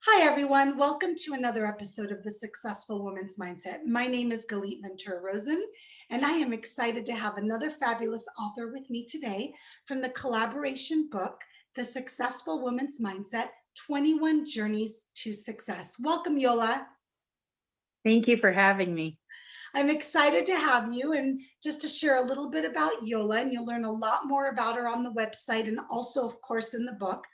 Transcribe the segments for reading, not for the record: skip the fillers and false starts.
Hi, everyone. Welcome to another episode of The Successful Woman's Mindset. My name is Galit Ventura Rosen, and I am excited to have another fabulous author with me today from the collaboration book, The Successful Woman's Mindset 21 Journeys to Success. Welcome, Yolla. Thank you for having me. I'm excited to have you and just to share a little bit about Yolla, and you'll learn a lot more about her on the website and also, of course, in the book.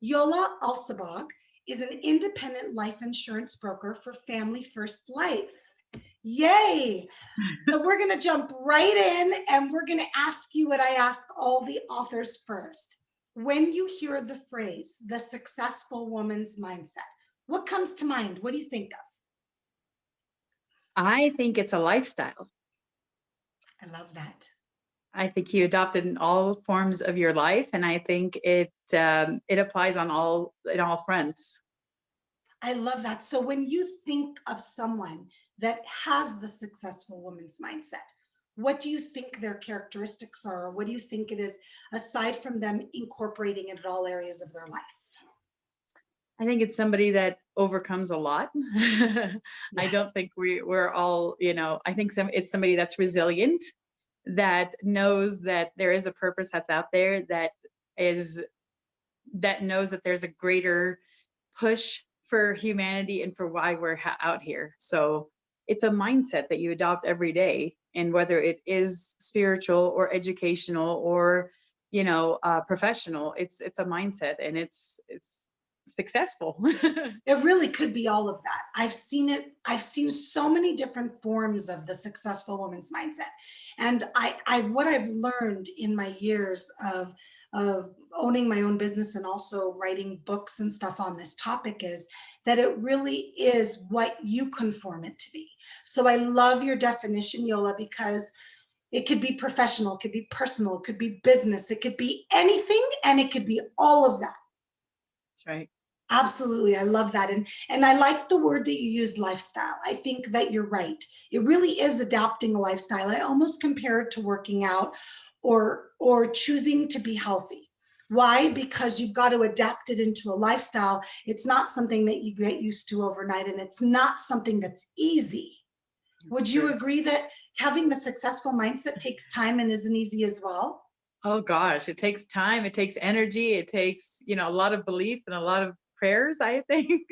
Yolla Alsbaugh is an independent life insurance broker for Family First Life. Yay! So we're going to jump right in and we're going to ask you what I ask all the authors first. When you hear the phrase, the successful woman's mindset, what comes to mind? What do you think of? I think it's a lifestyle. I love that. I think you adopt it in all forms of your life, and I think it applies on all fronts. I love that. So when you think of someone that has the successful woman's mindset, what do you think their characteristics are? Or what do you think it is aside from them incorporating it in all areas of their life? I think it's somebody that overcomes a lot. I Yes. don't think we're all, I think it's somebody that's resilient, that knows that there is a purpose that's out there, is that knows that there's a greater push for humanity and for why we're out here. So it's a mindset that you adopt every day, and whether it is spiritual or educational or professional, it's a mindset, and it's successful. It really could be all of that. I've seen it. I've seen so many different forms of the successful woman's mindset. And what I've learned in my years of owning my own business and also writing books and stuff on this topic is that it really is what you conform it to be. So I love your definition, Yolla, because it could be professional, it could be personal, it could be business, it could be anything, and it could be all of that. That's right. Absolutely. I love that. And I like the word that you use, lifestyle. I think that you're right. It really is adapting a lifestyle. I almost compare it to working out or choosing to be healthy. Why? Because you've got to adapt it into a lifestyle. It's not something that you get used to overnight, and it's not something that's easy. That's Would you true. agree that having the successful mindset takes time and isn't easy as well? Oh gosh, it takes time, it takes energy, it takes, a lot of belief and a lot of prayers, I think.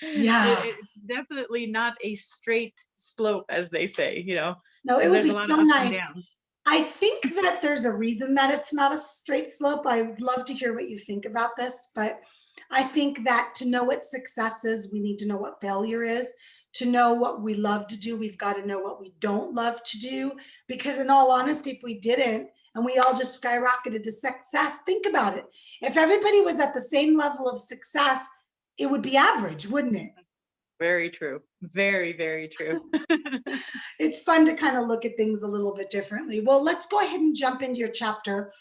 Yeah. It's definitely not a straight slope, as they say, No, it would there's a be lot so of ups and nice. downs. I think that there's a reason that it's not a straight slope. I'd love to hear what you think about this, but I think that to know what success is, we need to know what failure is. To know what we love to do, we've got to know what we don't love to do. Because, in all honesty, if we didn't and we all just skyrocketed to success, think about it. If everybody was at the same level of success, it would be average, wouldn't it? Very true. Very, very true. It's fun to kind of look at things a little bit differently. Well, let's go ahead and jump into your chapter.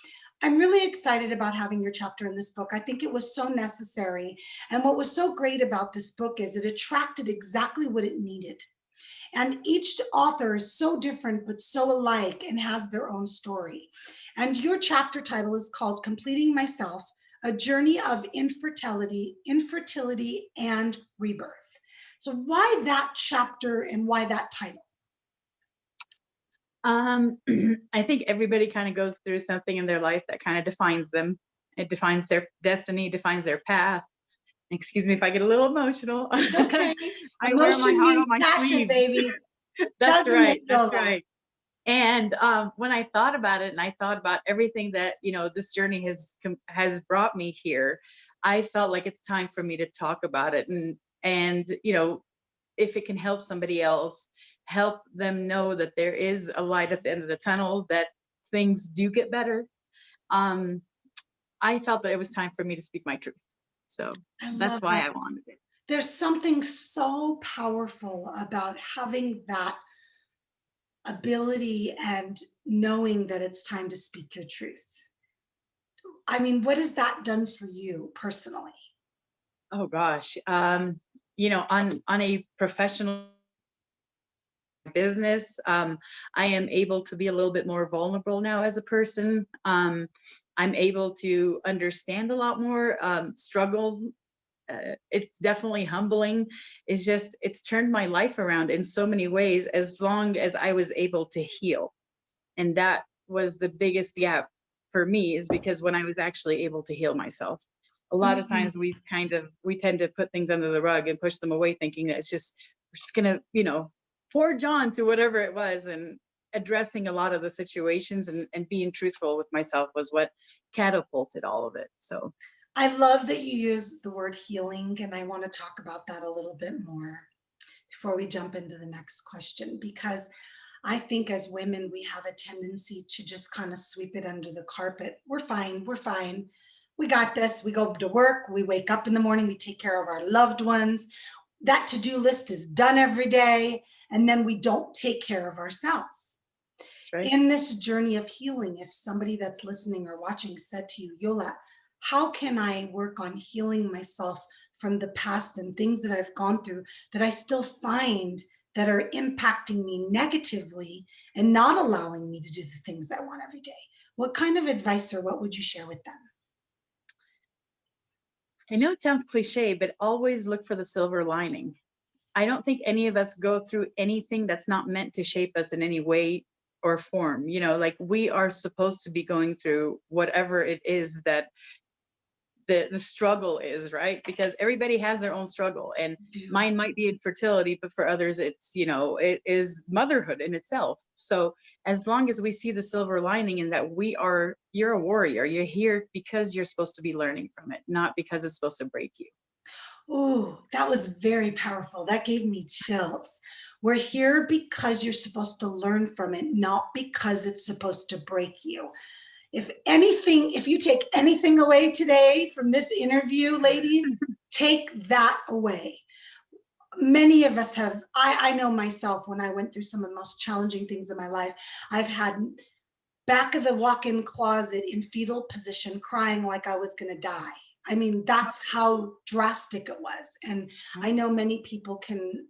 I'm really excited about having your chapter in this book. I think it was so necessary. And what was so great about this book is it attracted exactly what it needed. And each author is so different, but so alike and has their own story. And your chapter title is called Completing Myself, A Journey of Infertility, and Rebirth. So why that chapter and why that title? Um, I think everybody kind of goes through something in their life that kind of defines them. It defines their destiny, defines their path. Excuse me if I get a little emotional. It's okay. I wear my Emotion heart means on my passion, sleeve. baby. That's Doesn't it, right. That's Yolla? right. And when I thought about it, and I thought about everything that this journey has brought me here, I felt like it's time for me to talk about it, and if it can help somebody else, help them know that there is a light at the end of the tunnel, that things do get better. Um, I felt that it was time for me to speak my truth. So I that's love why that. I wanted it. There's something so powerful about having that ability and knowing that it's time to speak your truth. I mean, what has that done for you personally? Oh gosh. On a professional business, I am able to be a little bit more vulnerable now as a person. I'm able to understand a lot more, struggle it's definitely humbling. It's just, it's turned my life around in so many ways, as long as I was able to heal. And that was the biggest gap for me, is because when I was actually able to heal myself. A lot of Mhm. times we tend to put things under the rug and push them away, thinking that it's just, we're just gonna, forge on to whatever it was. And addressing a lot of the situations, and being truthful with myself, was what catapulted all of it. So I love that you use the word healing, and I want to talk about that a little bit more before we jump into the next question, because I think as women, we have a tendency to just kind of sweep it under the carpet. We're fine. We're fine. We got this. We go to work. We wake up in the morning. We take care of our loved ones. That to do list is done every day. And then we don't take care of ourselves. that's right. In this journey of healing, if somebody that's listening or watching said to you, Yola, how can I work on healing myself from the past and things that I've gone through that I still find that are impacting me negatively and not allowing me to do the things I want every day? What kind of advice, or what would you share with them? I know it sounds cliche, but always look for the silver lining. I don't think any of us go through anything that's not meant to shape us in any way or form. Like, we are supposed to be going through whatever it is that the struggle is, right? Because everybody has their own struggle, and Do. mine might be infertility, but for others it is motherhood in itself. So as long as we see the silver lining, in that you're a warrior, you're here because you're supposed to be learning from it, not because it's supposed to break you. Oh, that was very powerful. That gave me chills. We're here because you're supposed to learn from it, not because it's supposed to break you. If anything, if you take anything away today from this interview, ladies, take that away. Many of us have, I know myself, when I went through some of the most challenging things in my life, I've had back of the walk-in closet in fetal position, crying like I was going to die. I mean, that's how drastic it was. And I know many people can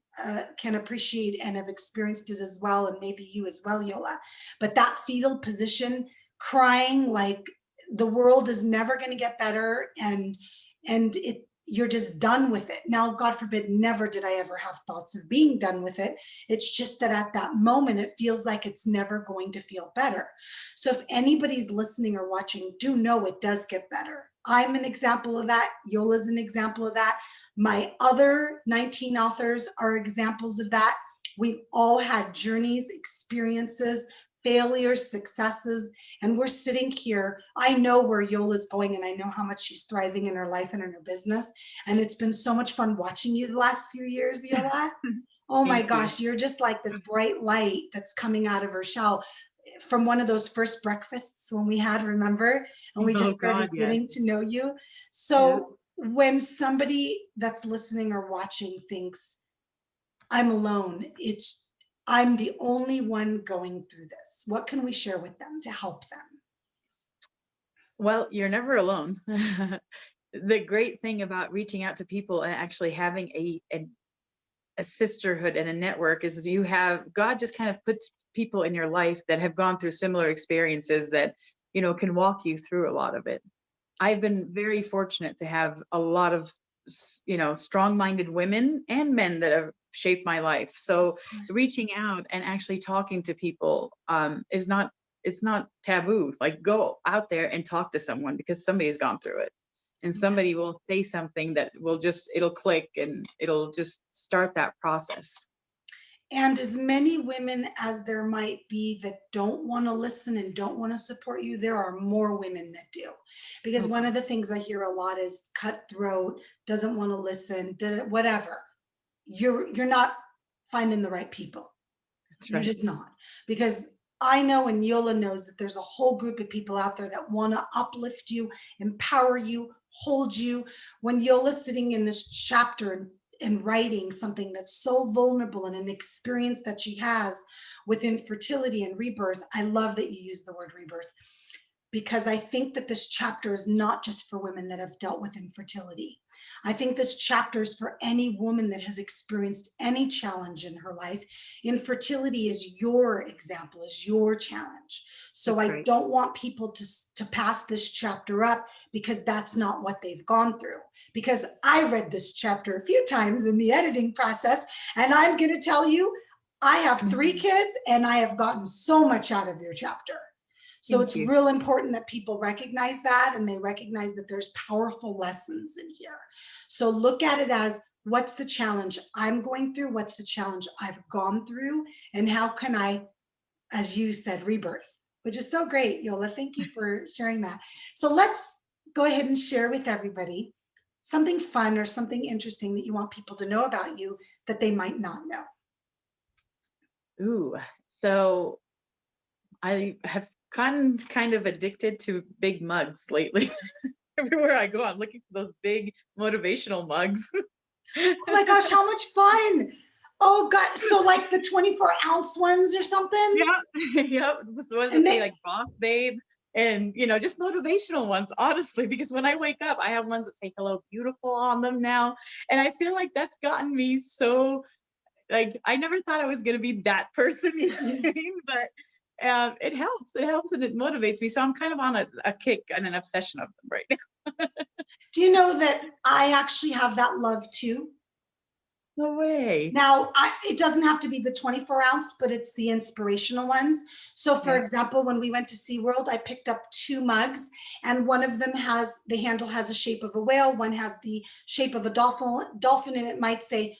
appreciate and have experienced it as well, and maybe you as well, Yola. But that fetal position, crying like the world is never going to get better, and you're just done with it. Now, God forbid, never did I ever have thoughts of being done with it. It's just that at that moment, it feels like it's never going to feel better. So if anybody's listening or watching, do know it does get better. I'm an example of that. Yola's an example of that. My other 19 authors are examples of that. We've all had journeys, experiences, failures, successes, and we're sitting here. I know where Yola's going, and I know how much she's thriving in her life and in her business. And it's been so much fun watching you the last few years, Yola. Oh my Thank you. gosh, you're just like this bright light that's coming out of her shell from one of those first breakfasts when we had, remember? And we Oh just God, started yes. getting to know you. Yeah. So when somebody that's listening or watching thinks, I'm alone, I'm the only one going through this, what can we share with them to help them? Well, you're never alone. The great thing about reaching out to people and actually having a sisterhood and a network is, God just kind of puts people in your life that have gone through similar experiences, that can walk you through a lot of it. I've been very fortunate to have a lot of strong-minded women and men that have shaped my life. So reaching out and actually talking to people is not, it's not taboo. Like, go out there and talk to someone, because somebody's gone through it, and somebody will say something that it'll click, and it'll just start that process. And as many women as there might be that don't want to listen and don't want to support you, there are more women that do. Because one of the things I hear a lot is cutthroat, doesn't want to listen, whatever. You're not finding the right people. That's You're right. just not. Because I know, and Yola knows, that there's a whole group of people out there that want to uplift you, empower you, hold you. When Yola's sitting in this chapter and writing something that's so vulnerable, and an experience that she has with infertility and rebirth, I love that you use the word rebirth. because I think that this chapter is not just for women that have dealt with infertility. I think this chapter is for any woman that has experienced any challenge in her life. Infertility is your example, is your challenge. So That's I right. don't want people to pass this chapter up because that's not what they've gone through. Because I read this chapter a few times in the editing process, and I'm going to tell you, I have 3 kids and I have gotten so much out of your chapter. So Thank it's you. real important that people recognize that, and they recognize that there's powerful lessons in here. So look at it as, what's the challenge I'm going through? What's the challenge I've gone through? And how can I, as you said, rebirth, which is so great, Yolla. Thank you for sharing that. So let's go ahead and share with everybody something fun or something interesting that you want people to know about you that they might not know. Ooh, so I have gotten kind of addicted to big mugs lately. Everywhere I go, I'm looking for those big motivational mugs. Oh my gosh, how much fun. Oh God. So like the 24-ounce ones or something? Yeah, yep. The ones that And say they, like boss babe and just motivational ones, honestly, because when I wake up, I have ones that say hello beautiful on them now. And I feel like that's gotten me so like I never thought I was gonna be that person, you know what I mean? But it helps. It helps and it motivates me. So I'm kind of on a kick and an obsession of them right now. do you know that I actually have that love too? No way. Now, it doesn't have to be the 24-ounce, but it's the inspirational ones. So, for Yeah. example, when we went to SeaWorld, I picked up 2 mugs, and one of them has, the handle has a shape of a whale, one has the shape of a dolphin, and it might say,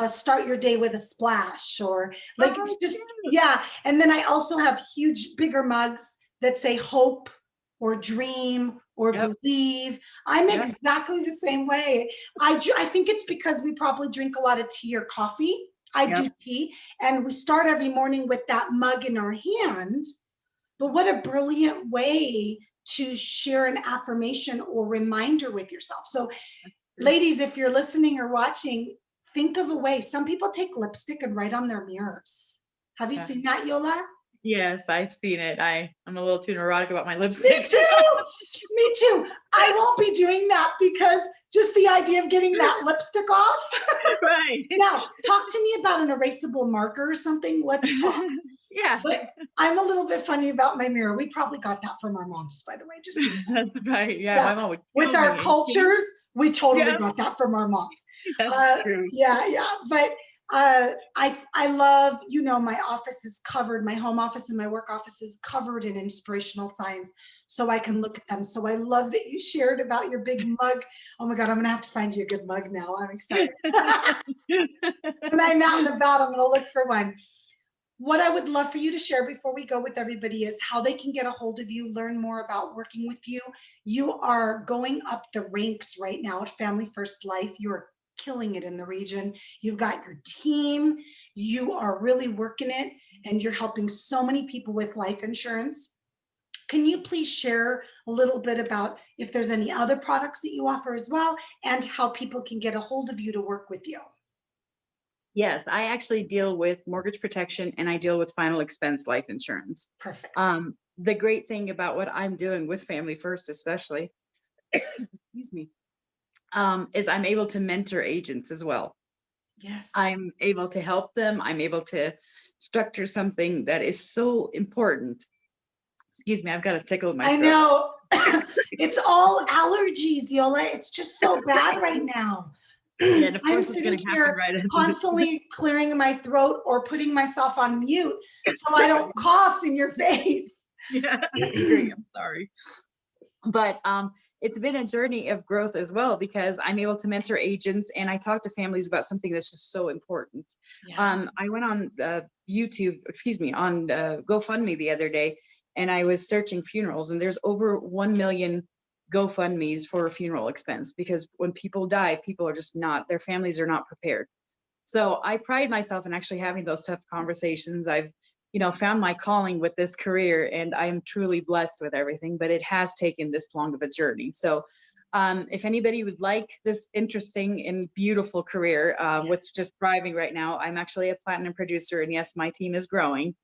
start your day with a splash, or like, it's Oh, just, cute. yeah. And then I also have huge, bigger mugs that say hope or dream or Yep. believe. I'm Yep. exactly the same way. I think it's because we probably drink a lot of tea or coffee. I do Yep. tea, and we start every morning with that mug in our hand. But what a brilliant way to share an affirmation or reminder with yourself. So, ladies, if you're listening or watching, think of a way. Some people take lipstick and write on their mirrors. Have you Yeah. seen that, Yolla? Yes, I've seen it. I'm a little too neurotic about my Me lipstick. too. Me too. I won't be doing that because just the idea of getting that lipstick off. Right. Now, talk to me about an erasable marker or something. Let's talk. Yeah. But I'm a little bit funny about my mirror. We probably got that from our moms, by the way, just so you know. That's right. Yeah, Yeah. my mom would With kill our me. Are you kidding? cultures, we totally Yeah, got that from our moms. that's true. Yeah, yeah. But I love, my office is covered, my home office and my work office is covered in inspirational signs, so I can look at them. So I love that you shared about your big mug. Oh my God, I'm gonna have to find you a good mug now. I'm excited. When I'm out and about, I'm gonna look for one. What I would love for you to share before we go with everybody is how they can get a hold of you, learn more about working with you. You are going up the ranks right now at Family First Life. You are killing it in the region. You've got your team. You are really working it, and you're helping so many people with life insurance. Can you please share a little bit about if there's any other products that you offer as well, and how people can get a hold of you to work with you? Yes, I actually deal with mortgage protection and I deal with final expense life insurance. Perfect. The great thing about what I'm doing with Family First, especially, excuse me, is I'm able to mentor agents as well. Yes. I'm able to help them. I'm able to structure something that is so important. Excuse me, I've got a tickle in my I throat. know. It's all allergies, Yolla. It's just so bad right now. Yeah, and of I'm course it's sitting going to happen here right after this. constantly clearing my throat or putting myself on mute so I don't cough in your face. Yeah, I agree. I'm sorry. But it's been a journey of growth as well because I'm able to mentor agents and I talk to families about something that's just so important. Yeah. I went on YouTube, excuse me, on GoFundMe the other day, and I was searching funerals, and there's over 1 million GoFundMe's for funeral expense because when people die, people are just not, their families are not prepared. So I pride myself in actually having those tough conversations. I've, found my calling with this career and I am truly blessed with everything, but it has taken this long of a journey. So if anybody would like this interesting and beautiful career with just thriving right now, I'm actually a platinum producer and yes, my team is growing.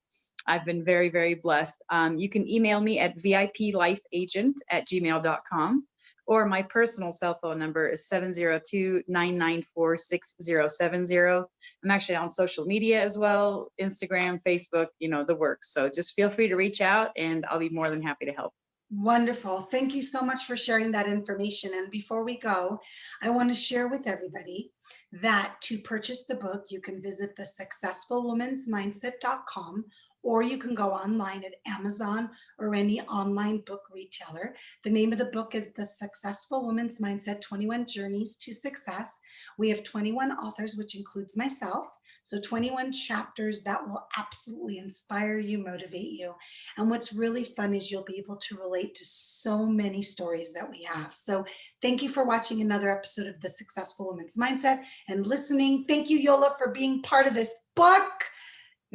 I've been very, very blessed. You can email me at viplifeagent@gmail.com, or my personal cell phone number is 702-994-6070. I'm actually on social media as well, Instagram, Facebook, the works. So just feel free to reach out and I'll be more than happy to help. Wonderful. Thank you so much for sharing that information. And before we go, I want to share with everybody that to purchase the book, you can visit the successfulwomensmindset.com, or you can go online at Amazon or any online book retailer. The name of the book is The Successful Woman's Mindset, 21 Journeys to Success. We have 21 authors, which includes myself. So 21 chapters that will absolutely inspire you, motivate you. And what's really fun is you'll be able to relate to so many stories that we have. So thank you for watching another episode of The Successful Woman's Mindset and listening. Thank you, Yolla, for being part of this book.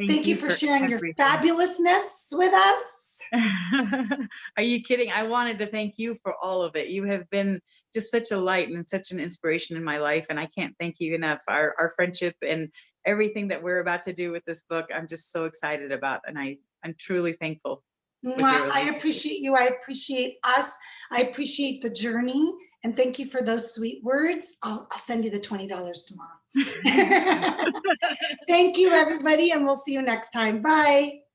Thank you for sharing your fabulousness with us. Are you kidding? I wanted to thank you for all of it. You have been just such a light and such an inspiration in my life, and I can't thank you enough. Our friendship and everything that we're about to do with this book, I'm just so excited about, and I'm truly thankful. I appreciate you. I appreciate us. I appreciate the journey. And thank you for those sweet words. I'll send you the $20 tomorrow. Thank you, everybody, and we'll see you next time. Bye.